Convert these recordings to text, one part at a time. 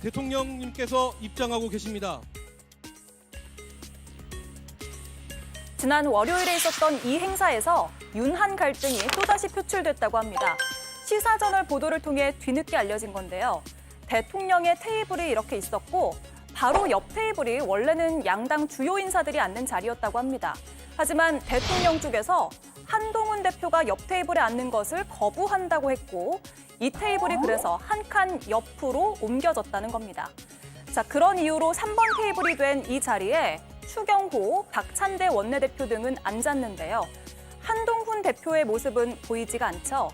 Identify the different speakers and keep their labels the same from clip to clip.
Speaker 1: 대통령님께서 입장하고 계십니다.
Speaker 2: 지난 월요일에 있었던 이 행사에서 윤한 갈등이 또다시 표출됐다고 합니다. 시사저널 보도를 통해 뒤늦게 알려진 건데요. 대통령의 테이블이 이렇게 있었고 바로 옆 테이블이 원래는 양당 주요 인사들이 앉는 자리였다고 합니다. 하지만 대통령 쪽에서 한동훈 대표가 옆 테이블에 앉는 것을 거부한다고 했고 이 테이블이 그래서 한 칸 옆으로 옮겨졌다는 겁니다. 자, 그런 이유로 3번 테이블이 된 이 자리에 추경호, 박찬대 원내대표 등은 앉았는데요. 한동훈 대표의 모습은 보이지가 않죠.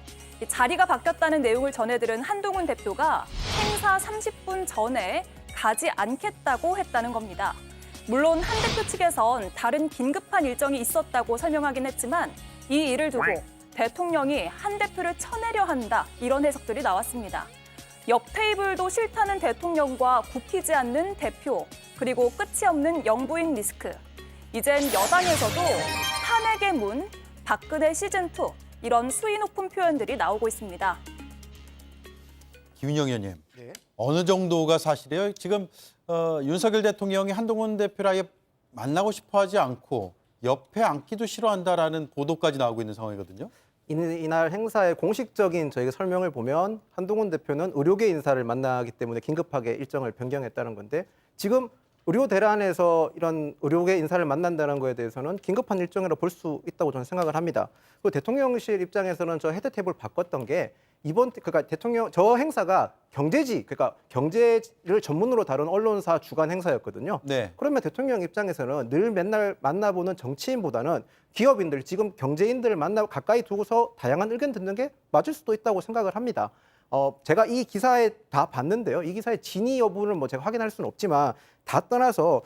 Speaker 2: 자리가 바뀌었다는 내용을 전해들은 한동훈 대표가 행사 30분 전에 가지 않겠다고 했다는 겁니다. 물론 한 대표 측에선 다른 긴급한 일정이 있었다고 설명하긴 했지만 이 일을 두고 대통령이 한 대표를 쳐내려 한다 이런 해석들이 나왔습니다. 옆 테이블도 싫다는 대통령과 굽히지 않는 대표 그리고 끝이 없는 영부인 리스크. 이젠 여당에서도 탄핵의 문, 박근혜 시즌2 이런 수위 높은 표현들이 나오고 있습니다.
Speaker 3: 김윤영 의원님, 어느 정도가 사실이에요? 지금 윤석열 대통령이 한동훈 대표를 아예 만나고 싶어하지 않고 옆에 앉기도 싫어한다라는 보도까지 나오고 있는 상황이거든요.
Speaker 4: 이날 행사의 공식적인 저희가 설명을 보면 한동훈 대표는 의료계 인사를 만나기 때문에 긴급하게 일정을 변경했다는 건데 지금 의료 대란에서 이런 의료계 인사를 만난다는 거에 대해서는 긴급한 일정이라 볼 수 있다고 저는 생각을 합니다. 그리고 대통령실 입장에서는 저 헤드 탭을 바꿨던 게 그러니까 대통령 저 행사가 그러니까 경제를 전문으로 다룬 언론사 주간 행사였거든요.
Speaker 3: 네.
Speaker 4: 그러면 대통령 입장에서는 늘 맨날 만나보는 정치인보다는 기업인들, 지금 경제인들을 가까이 두고서 다양한 의견 듣는 게 맞을 수도 있다고 생각을 합니다. 제가 이 기사에 다 봤는데요. 이 기사의 진위 여부는 뭐 제가 확인할 수는 없지만 다 떠나서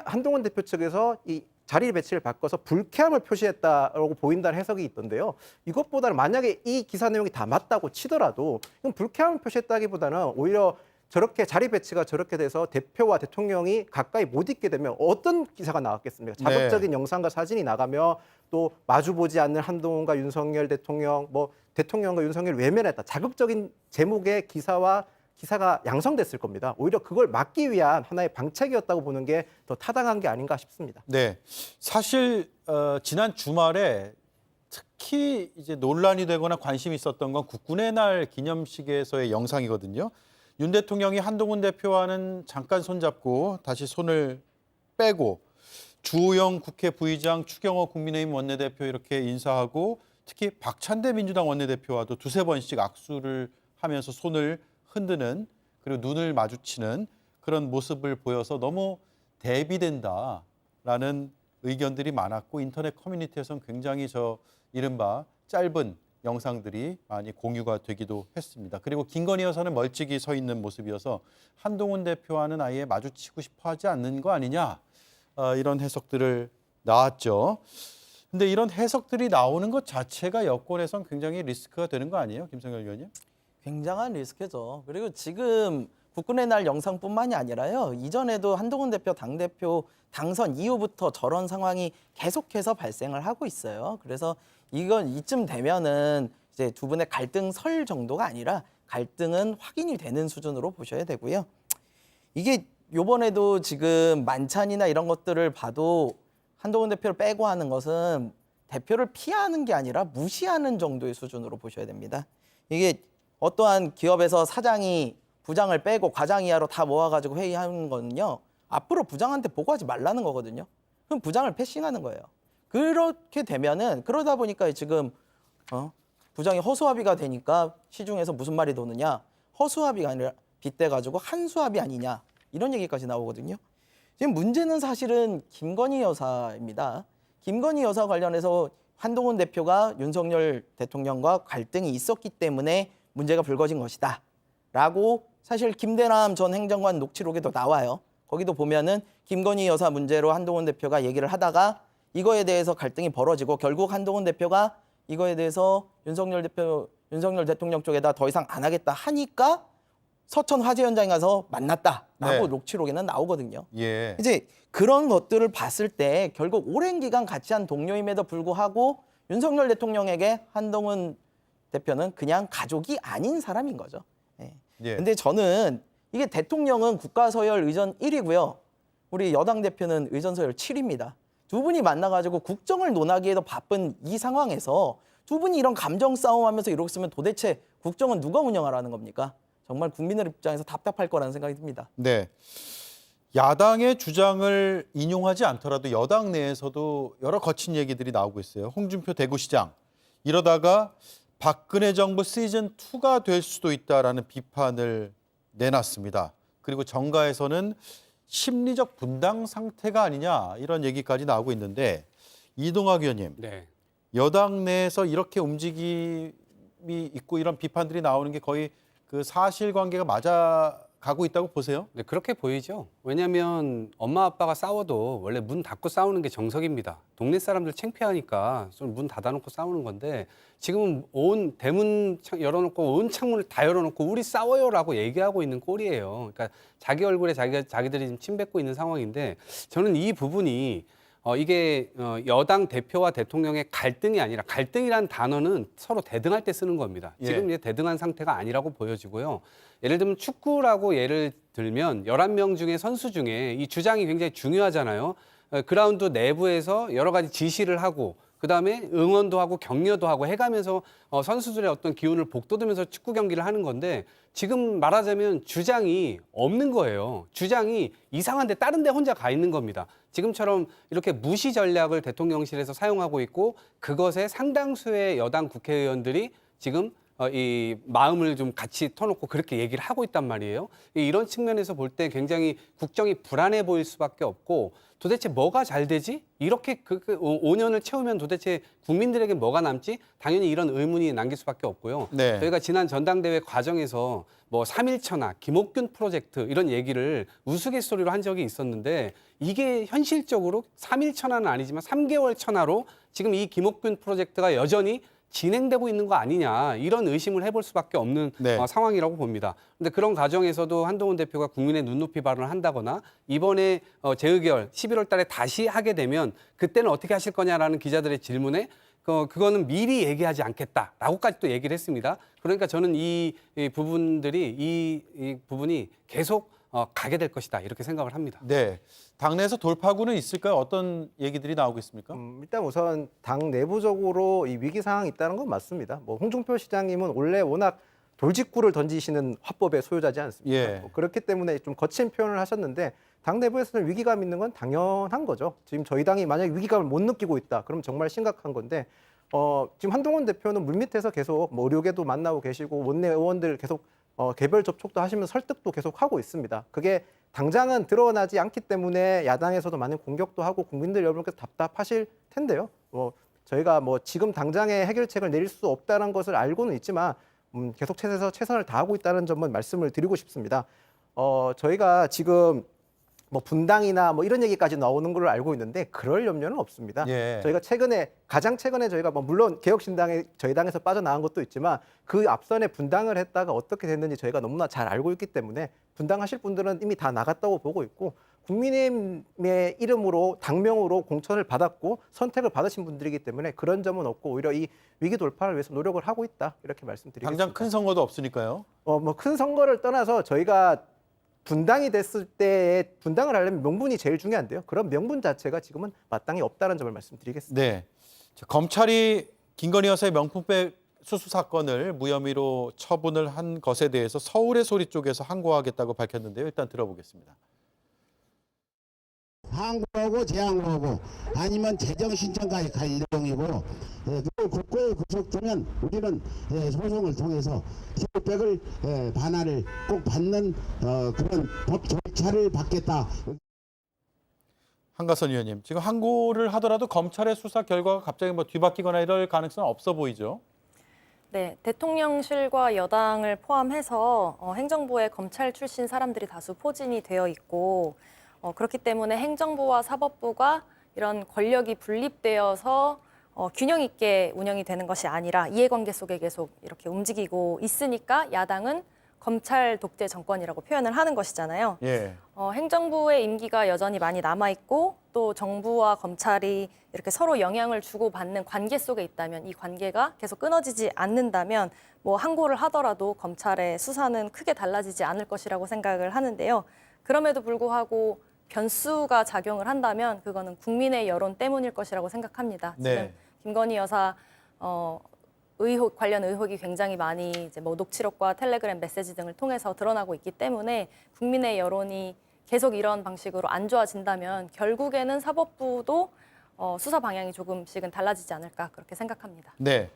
Speaker 4: 한동훈 대표 측에서 이 자리 배치를 바꿔서 불쾌함을 표시했다고 보인다는 해석이 있던데요. 이것보다는 만약에 이 기사 내용이 다 맞다고 치더라도 이건 불쾌함을 표시했다기보다는 오히려 저렇게 자리 배치가 저렇게 돼서 대표와 대통령이 가까이 못 있게 되면 어떤 기사가 나왔겠습니까? 자극적인 영상과 사진이 나가며 또 마주보지 않는 한동훈과 윤석열 대통령, 뭐 대통령과 윤석열 외면했다. 자극적인 제목의 기사가 양성됐을 겁니다. 오히려 그걸 막기 위한 하나의 방책이었다고 보는 게 더 타당한 게 아닌가 싶습니다.
Speaker 3: 네, 사실 지난 주말에 특히 이제 논란이 되거나 관심이 있었던 건 국군의 날 기념식에서의 영상이거든요. 윤 대통령이 한동훈 대표와는 잠깐 손잡고 다시 손을 빼고 주호영 국회 부의장, 추경호 국민의힘 원내대표 이렇게 인사하고 특히 박찬대 민주당 원내대표와도 두세 번씩 악수를 하면서 손을 흔드는 그리고 눈을 마주치는 그런 모습을 보여서 너무 대비된다라는 의견들이 많았고 인터넷 커뮤니티에서는 굉장히 이른바 짧은 영상들이 많이 공유가 되기도 했습니다. 그리고 김건희 여사는 멀찍이 서 있는 모습이어서 한동훈 대표와는 아예 마주치고 싶어 하지 않는 거 아니냐 이런 해석들을 나왔죠. 근데 이런 해석들이 나오는 것 자체가 여권에선 굉장히 리스크가 되는 거 아니에요? 김성열 의원님?
Speaker 5: 굉장한 리스크죠. 그리고 지금 국군의 날 영상뿐만이 아니라요. 이전에도 한동훈 대표 당대표 당선 이후부터 저런 상황이 계속해서 발생을 하고 있어요. 그래서 이쯤 되면은 이제 두 분의 갈등 설 정도가 아니라 갈등은 확인이 되는 수준으로 보셔야 되고요. 이게 요번에도 지금 만찬이나 이런 것들을 봐도 한동훈 대표를 빼고 하는 것은 대표를 피하는 게 아니라 무시하는 정도의 수준으로 보셔야 됩니다. 이게 어떠한 기업에서 사장이 부장을 빼고 과장 이하로 다 모아가지고 회의하는 거는요. 앞으로 부장한테 보고하지 말라는 거거든요. 그럼 부장을 패싱하는 거예요. 그렇게 되면은 그러다 보니까 지금 부장이 허수아비가 되니까 시중에서 무슨 말이 도느냐. 허수아비가 아니라 빗대가지고 한수아비 아니냐. 이런 얘기까지 나오거든요. 지금 문제는 사실은 김건희 여사입니다. 김건희 여사 관련해서 한동훈 대표가 윤석열 대통령과 갈등이 있었기 때문에 문제가 불거진 것이다. 라고 사실 김대남 전 행정관 녹취록에도 나와요. 거기도 보면은 김건희 여사 문제로 한동훈 대표가 얘기를 하다가 이거에 대해서 갈등이 벌어지고 결국 한동훈 대표가 이거에 대해서 윤석열 대통령 쪽에다 더 이상 안 하겠다 하니까 서천 화재 현장에 가서 만났다라고
Speaker 3: 네.
Speaker 5: 녹취록에는 나오거든요.
Speaker 3: 예.
Speaker 5: 이제 그런 것들을 봤을 때 결국 오랜 기간 같이 한 동료임에도 불구하고 윤석열 대통령에게 한동훈 대표는 그냥 가족이 아닌 사람인 거죠. 예.
Speaker 3: 예.
Speaker 5: 근데 저는 이게 대통령은 국가서열 의전 1위고요. 우리 여당 대표는 의전 서열 7위입니다. 두 분이 만나가지고 국정을 논하기에도 바쁜 이 상황에서 두 분이 이런 감정 싸움하면서 이러고 있으면 도대체 국정은 누가 운영하라는 겁니까? 정말 국민들 입장에서 답답할 거라는 생각이 듭니다.
Speaker 3: 네. 야당의 주장을 인용하지 않더라도 여당 내에서도 여러 거친 얘기들이 나오고 있어요. 홍준표 대구시장 이러다가 박근혜 정부 시즌2가 될 수도 있다라는 비판을 내놨습니다. 그리고 정가에서는 심리적 분당 상태가 아니냐 이런 얘기까지 나오고 있는데 이동학 의원님,
Speaker 1: 네.
Speaker 3: 여당 내에서 이렇게 움직임이 있고 이런 비판들이 나오는 게 거의 그 사실관계가 맞아가고 있다고 보세요?
Speaker 1: 네, 그렇게 보이죠. 왜냐하면 엄마 아빠가 싸워도 원래 문 닫고 싸우는 게 정석입니다. 동네 사람들 창피하니까 좀 문 닫아놓고 싸우는 건데 지금은 온 대문 열어놓고 온 창문을 다 열어놓고 우리 싸워요라고 얘기하고 있는 꼴이에요. 그러니까 자기 얼굴에 자기들이 지금 침 뱉고 있는 상황인데 저는 이 부분이 이게 여당 대표와 대통령의 갈등이 아니라 갈등이란 단어는 서로 대등할 때 쓰는 겁니다.
Speaker 3: 예.
Speaker 1: 지금 이제 대등한 상태가 아니라고 보여지고요. 예를 들면 축구라고 예를 들면 11명 중에 선수 중에 이 주장이 굉장히 중요하잖아요. 그라운드 내부에서 여러 가지 지시를 하고 그다음에 응원도 하고 격려도 하고 해가면서 선수들의 어떤 기운을 북돋으면서 축구 경기를 하는 건데 지금 말하자면 주장이 없는 거예요. 주장이 이상한데 다른 데 혼자 가 있는 겁니다. 지금처럼 이렇게 무시 전략을 대통령실에서 사용하고 있고 그것에 상당수의 여당 국회의원들이 지금 이 마음을 좀 같이 터놓고 그렇게 얘기를 하고 있단 말이에요. 이런 측면에서 볼 때 굉장히 국정이 불안해 보일 수밖에 없고 도대체 뭐가 잘 되지? 이렇게 5년을 채우면 도대체 국민들에게 뭐가 남지? 당연히 이런 의문이 남길 수밖에 없고요.
Speaker 3: 네.
Speaker 1: 저희가 지난 전당대회 과정에서 뭐 3.1천하, 김옥균 프로젝트 이런 얘기를 우스갯소리로 한 적이 있었는데 이게 현실적으로 3.1천하는 아니지만 3개월 천하로 지금 이 김옥균 프로젝트가 여전히 진행되고 있는 거 아니냐 이런 의심을 해볼 수밖에 없는
Speaker 3: 네.
Speaker 1: 상황이라고 봅니다. 그런데 그런 과정에서도 한동훈 대표가 국민의 눈높이 발언을 한다거나 이번에 재의결 11월 달에 다시 하게 되면 그때는 어떻게 하실 거냐라는 기자들의 질문에 그거는 미리 얘기하지 않겠다라고까지 또 얘기를 했습니다. 그러니까 저는 이 부분들이 이 부분이 계속 가게 될 것이다 이렇게 생각을 합니다.
Speaker 3: 네. 당내에서 돌파구는 있을까요? 어떤 얘기들이 나오고 있습니까?
Speaker 4: 일단 우선 당 내부적으로 이 위기 상황이 있다는 건 맞습니다. 뭐 홍준표 시장님은 원래 워낙 돌직구를 던지시는 화법의 소유자지 않습니까?
Speaker 3: 예.
Speaker 4: 뭐 그렇기 때문에 좀 거친 표현을 하셨는데 당 내부에서는 위기감 있는 건 당연한 거죠. 지금 저희 당이 만약에 위기감을 못 느끼고 있다, 그럼 정말 심각한 건데 지금 한동훈 대표는 물밑에서 계속 뭐 의료계도 만나고 계시고 원내 의원들 계속 개별 접촉도 하시면서 설득도 계속 하고 있습니다. 그게 당장은 드러나지 않기 때문에 야당에서도 많은 공격도 하고 국민들 여러분께서 답답하실 텐데요. 저희가 뭐 지금 당장의 해결책을 내릴 수 없다는 것을 알고는 있지만 계속 최선을 다하고 있다는 점은 말씀을 드리고 싶습니다. 저희가 지금 뭐 분당이나 뭐 이런 얘기까지 나오는 걸로 알고 있는데 그럴 염려는 없습니다.
Speaker 3: 예.
Speaker 4: 저희가 가장 최근에 저희가 뭐 물론 개혁신당에 저희 당에서 빠져나간 것도 있지만 그 앞선에 분당을 했다가 어떻게 됐는지 저희가 너무나 잘 알고 있기 때문에 분당하실 분들은 이미 다 나갔다고 보고 있고 국민의힘의 이름으로 당명으로 공천을 받았고 선택을 받으신 분들이기 때문에 그런 점은 없고 오히려 이 위기 돌파를 위해서 노력을 하고 있다 이렇게 말씀드리겠습니다.
Speaker 3: 당장 큰 선거도 없으니까요.
Speaker 4: 뭐 큰 선거를 떠나서 저희가 분당이 됐을 때 분당을 하려면 명분이 제일 중요한데요. 그런 명분 자체가 지금은 마땅히 없다는 점을 말씀드리겠습니다.
Speaker 3: 네. 자, 검찰이 김건희 여사의 명품백 수수 사건을 무혐의로 처분을 한 것에 대해서 서울의 소리 쪽에서 항고하겠다고 밝혔는데요. 일단 들어보겠습니다.
Speaker 6: 항고하고 재항고하고 아니면 재정신청까지 갈 예정이고 그걸 국고에 구속되면 우리는 소송을 통해서 피해백을 반환을 꼭 받는 그런 법 절차를 받겠다.
Speaker 3: 한가선 의원님, 지금 항고를 하더라도 검찰의 수사 결과가 갑자기 뭐 뒤바뀌거나 이럴 가능성은 없어 보이죠?
Speaker 7: 네, 대통령실과 여당을 포함해서 행정부에 검찰 출신 사람들이 다수 포진이 되어 있고 그렇기 때문에 행정부와 사법부가 이런 권력이 분립되어서 균형 있게 운영이 되는 것이 아니라 이해관계 속에 계속 이렇게 움직이고 있으니까 야당은 검찰 독재 정권이라고 표현을 하는 것이잖아요.
Speaker 3: 예.
Speaker 7: 행정부의 임기가 여전히 많이 남아있고 또 정부와 검찰이 이렇게 서로 영향을 주고받는 관계 속에 있다면 이 관계가 계속 끊어지지 않는다면 뭐 항고를 하더라도 검찰의 수사는 크게 달라지지 않을 것이라고 생각을 하는데요. 그럼에도 불구하고 변수가 작용을 한다면 그거는 국민의 여론 때문일 것이라고 생각합니다.
Speaker 3: 네.
Speaker 7: 지금 김건희 여사 관련 의혹이 굉장히 많이 이제 뭐 녹취록과 텔레그램 메시지 등을 통해서 드러나고 있기 때문에 국민의 여론이 계속 이런 방식으로 안 좋아진다면 결국에는 사법부도 수사 방향이 조금씩은 달라지지 않을까 그렇게 생각합니다.
Speaker 3: 네.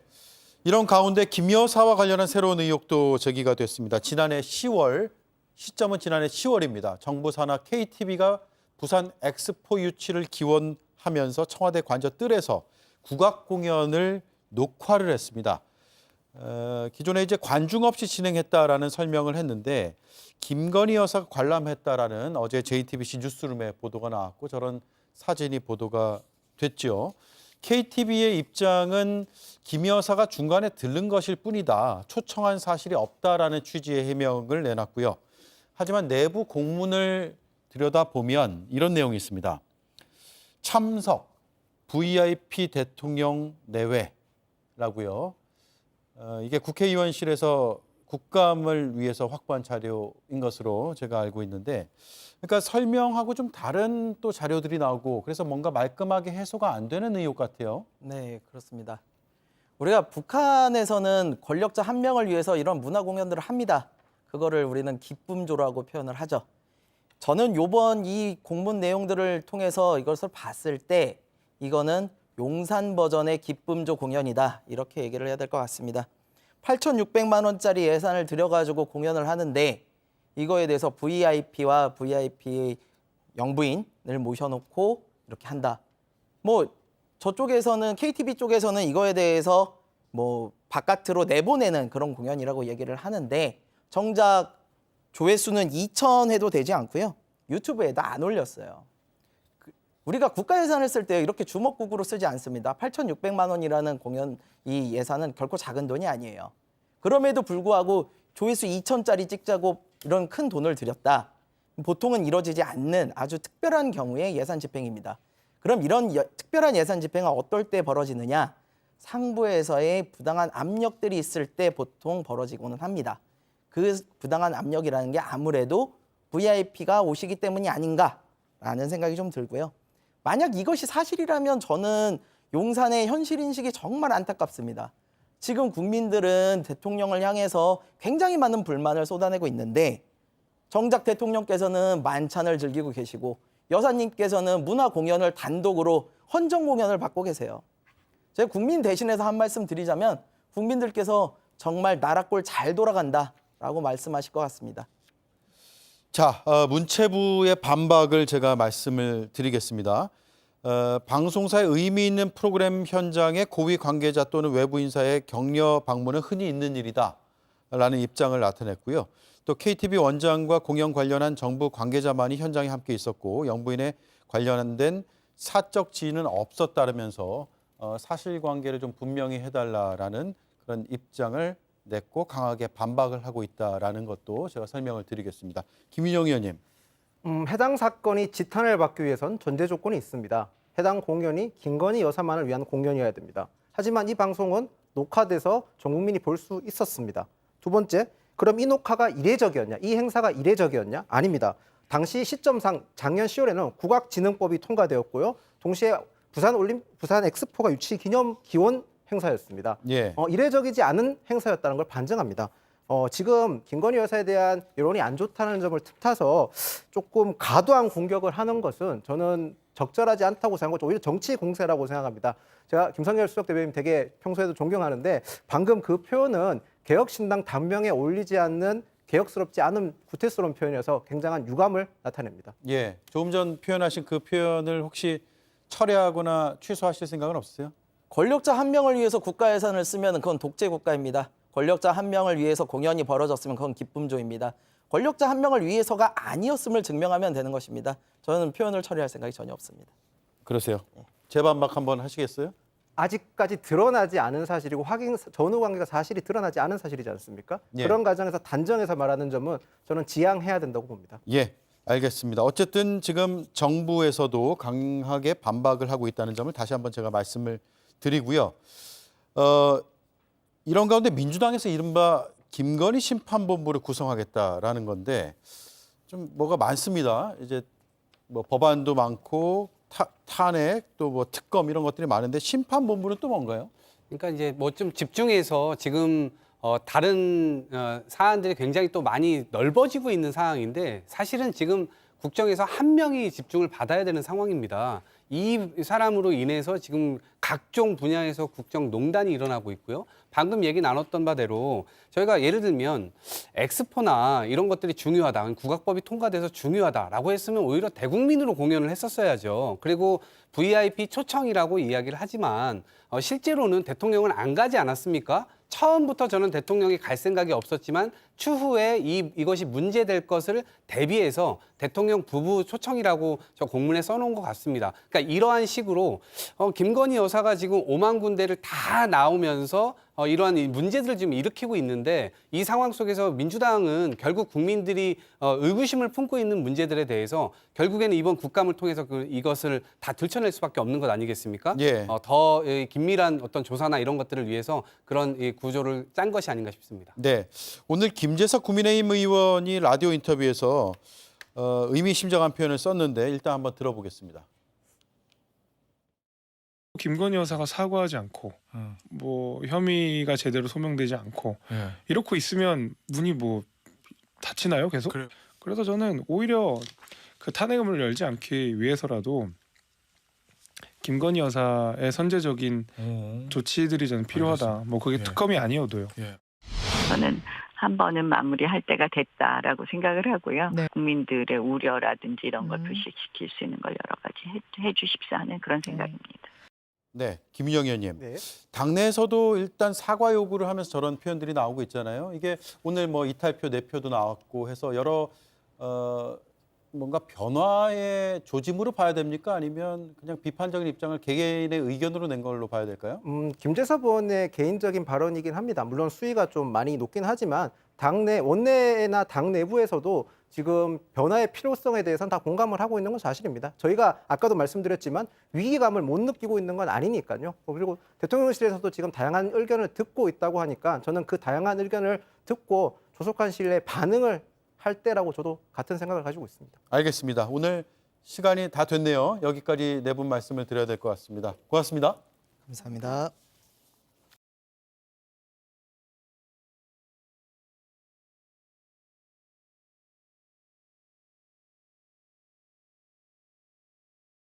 Speaker 3: 이런 가운데 김 여사와 관련한 새로운 의혹도 제기가 됐습니다. 지난해 10월, 시점은 지난해 10월입니다. 정부 산하 KTV가 부산 엑스포 유치를 기원하면서 청와대 관저 뜰에서 국악 공연을 녹화를 했습니다. 기존에 이제 관중 없이 진행했다라는 설명을 했는데 김건희 여사가 관람했다라는 어제 JTBC 뉴스룸에 보도가 나왔고 저런 사진이 보도가 됐죠. KTV의 입장은 김 여사가 중간에 들른 것일 뿐이다. 초청한 사실이 없다라는 취지의 해명을 내놨고요. 하지만 내부 공문을 들여다보면 이런 내용이 있습니다. 참석, VIP 대통령 내외라고요. 이게 국회의원실에서 국감을 위해서 확보한 자료인 것으로 제가 알고 있는데 그러니까 설명하고 좀 다른 또 자료들이 나오고 그래서 뭔가 말끔하게 해소가 안 되는 의혹 같아요.
Speaker 5: 네, 그렇습니다. 우리가 북한에서는 권력자 한 명을 위해서 이런 문화 공연들을 합니다. 그거를 우리는 기쁨조라고 표현을 하죠. 저는 요번 이 공문 내용들을 통해서 이것을 봤을 때 이거는 용산 버전의 기쁨조 공연이다. 이렇게 얘기를 해야 될 것 같습니다. 8,600만 원짜리 예산을 들여가지고 공연을 하는데 이거에 대해서 VIP와 VIP 영부인을 모셔놓고 이렇게 한다. 뭐 저쪽에서는 KTV 쪽에서는 이거에 대해서 뭐 바깥으로 내보내는 그런 공연이라고 얘기를 하는데 정작 조회수는 2,000 해도 되지 않고요. 유튜브에다 안 올렸어요. 우리가 국가 예산을 쓸 때 이렇게 주먹국으로 쓰지 않습니다. 8,600만 원이라는 공연 이 예산은 결코 작은 돈이 아니에요. 그럼에도 불구하고 조회수 2,000짜리 찍자고 이런 큰 돈을 들였다. 보통은 이루어지지 않는 아주 특별한 경우의 예산 집행입니다. 그럼 이런 특별한 예산 집행은 어떨 때 벌어지느냐? 상부에서의 부당한 압력들이 있을 때 보통 벌어지고는 합니다. 그 부당한 압력이라는 게 아무래도 VIP가 오시기 때문이 아닌가라는 생각이 좀 들고요. 만약 이것이 사실이라면 저는 용산의 현실 인식이 정말 안타깝습니다. 지금 국민들은 대통령을 향해서 굉장히 많은 불만을 쏟아내고 있는데 정작 대통령께서는 만찬을 즐기고 계시고 여사님께서는 문화 공연을 단독으로 헌정 공연을 받고 계세요. 제가 국민 대신해서 한 말씀 드리자면 국민들께서 정말 나라 꼴 잘 돌아간다라고 말씀하실 것 같습니다.
Speaker 3: 자, 문체부의 반박을 제가 말씀을 드리겠습니다. 방송사의 의미 있는 프로그램 현장에 고위 관계자 또는 외부 인사의 격려 방문은 흔히 있는 일이다라는 입장을 나타냈고요. 또 KTV 원장과 공연 관련한 정부 관계자만이 현장에 함께 있었고 영부인에 관련된 사적 지인은 없었다면서 사실관계를 좀 분명히 해달라라는 그런 입장을 냈고 강하게 반박을 하고 있다라는 것도 제가 설명을 드리겠습니다. 김인영 의원님.
Speaker 4: 해당 사건이 지탄을 받기 위해선 전제 조건이 있습니다. 해당 공연이 김건희 여사만을 위한 공연이어야 됩니다. 하지만 이 방송은 녹화돼서 전 국민이 볼 수 있었습니다. 두 번째, 그럼 이 녹화가 이례적이었냐? 이 행사가 이례적이었냐? 아닙니다. 당시 시점상 작년 10월에는 국악진흥법이 통과되었고요. 동시에 부산 엑스포가 유치 기념 기원 행사였습니다.
Speaker 3: 예.
Speaker 4: 이례적이지 않은 행사였다는 걸 반증합니다. 지금 김건희 여사에 대한 여론이 안 좋다는 점을 틈타서 조금 과도한 공격을 하는 것은 저는 적절하지 않다고 생각하고 오히려 정치 공세라고 생각합니다. 제가 김성열 수석 대변인 되게 평소에도 존경하는데 방금 그 표현은 개혁신당 단명에 어울리지 않는 개혁스럽지 않은 구태스러운 표현이어서 굉장한 유감을 나타냅니다.
Speaker 3: 예. 조금 전 표현하신 그 표현을 혹시 철회하거나 취소하실 생각은 없으세요?
Speaker 5: 권력자 한 명을 위해서 국가 예산을 쓰면 그건 독재 국가입니다. 권력자 한 명을 위해서 공연이 벌어졌으면 그건 기쁨조입니다. 권력자 한 명을 위해서가 아니었음을 증명하면 되는 것입니다. 저는 표현을 처리할 생각이 전혀 없습니다.
Speaker 3: 그러세요. 재반박 한번 하시겠어요?
Speaker 4: 아직까지 드러나지 않은 사실이고 확인 전후 관계가 사실이 드러나지 않은 사실이지 않습니까?
Speaker 3: 예.
Speaker 4: 그런 과정에서 단정해서 말하는 점은 저는 지양해야 된다고 봅니다.
Speaker 3: 예, 알겠습니다. 어쨌든 지금 정부에서도 강하게 반박을 하고 있다는 점을 다시 한번 제가 말씀을 드리고요. 이런 가운데 민주당에서 이른바 김건희 심판본부를 구성하겠다라는 건데 좀 뭐가 많습니다. 이제 뭐 법안도 많고 탄핵 또 뭐 특검 이런 것들이 많은데 심판본부는 또 뭔가요?
Speaker 1: 그러니까 이제 뭐 좀 집중해서 지금 다른 사안들이 굉장히 또 많이 넓어지고 있는 상황인데 사실은 지금 국정에서 한 명이 집중을 받아야 되는 상황입니다. 이 사람으로 인해서 지금 각종 분야에서 국정농단이 일어나고 있고요. 방금 얘기 나눴던 바대로 저희가 예를 들면 엑스포나 이런 것들이 중요하다, 국악법이 통과돼서 중요하다라고 했으면 오히려 대국민으로 공연을 했었어야죠. 그리고 VIP 초청이라고 이야기를 하지만 실제로는 대통령은 안 가지 않았습니까? 처음부터 저는 대통령이 갈 생각이 없었지만 추후에 이것이 문제될 것을 대비해서 대통령 부부 초청이라고 저 공문에 써놓은 것 같습니다. 그러니까 이러한 식으로 김건희 여사가 지금 5만 군데를 다 나오면서 이러한 문제들을 지금 일으키고 있는데 이 상황 속에서 민주당은 결국 국민들이 의구심을 품고 있는 문제들에 대해서 결국에는 이번 국감을 통해서 이것을 다 들춰낼 수밖에 없는 것 아니겠습니까?
Speaker 3: 예.
Speaker 1: 더 긴밀한 어떤 조사나 이런 것들을 위해서 그런 이 구조를 짠 것이 아닌가 싶습니다.
Speaker 3: 네, 오늘 김재석 국민의힘 의원이 라디오 인터뷰에서 의미심장한 표현을 썼는데 일단 한번 들어보겠습니다.
Speaker 8: 김건희 여사가 사과하지 않고 뭐 혐의가 제대로 소명되지 않고 이렇게 있으면 문이 뭐 닫히나요 계속? 그래서 저는 오히려 그 탄핵음을 열지 않기 위해서라도 김건희 여사의 선제적인 조치들이 저는 필요하다. 뭐 그게 특검이 아니어도요.
Speaker 9: 저는 한 번은 마무리할 때가 됐다라고 생각을 하고요. 국민들의 우려라든지 이런 걸 불식시킬 수 있는 걸 여러 가지 해주십사 하는 그런 생각입니다.
Speaker 3: 네, 김윤영 의원님.
Speaker 4: 네.
Speaker 3: 당내에서도 일단 사과 요구를 하면서 저런 표현들이 나오고 있잖아요. 이게 오늘 뭐 이탈표, 내표도 나왔고 해서 여러 뭔가 변화의 조짐으로 봐야 됩니까? 아니면 그냥 비판적인 입장을 개개인의 의견으로 낸 걸로 봐야 될까요?
Speaker 4: 김재섭 의원의 개인적인 발언이긴 합니다. 물론 수위가 좀 많이 높긴 하지만 당내 원내나 당 내부에서도 지금 변화의 필요성에 대해서는 다 공감을 하고 있는 건 사실입니다. 저희가 아까도 말씀드렸지만 위기감을 못 느끼고 있는 건 아니니까요. 그리고 대통령실에서도 지금 다양한 의견을 듣고 있다고 하니까 저는 그 다양한 의견을 듣고 조속한 시일 내에 반응을 할 때라고 저도 같은 생각을 가지고 있습니다.
Speaker 3: 알겠습니다. 오늘 시간이 다 됐네요. 여기까지 네 분 말씀을 드려야 될 것 같습니다. 고맙습니다.
Speaker 5: 감사합니다.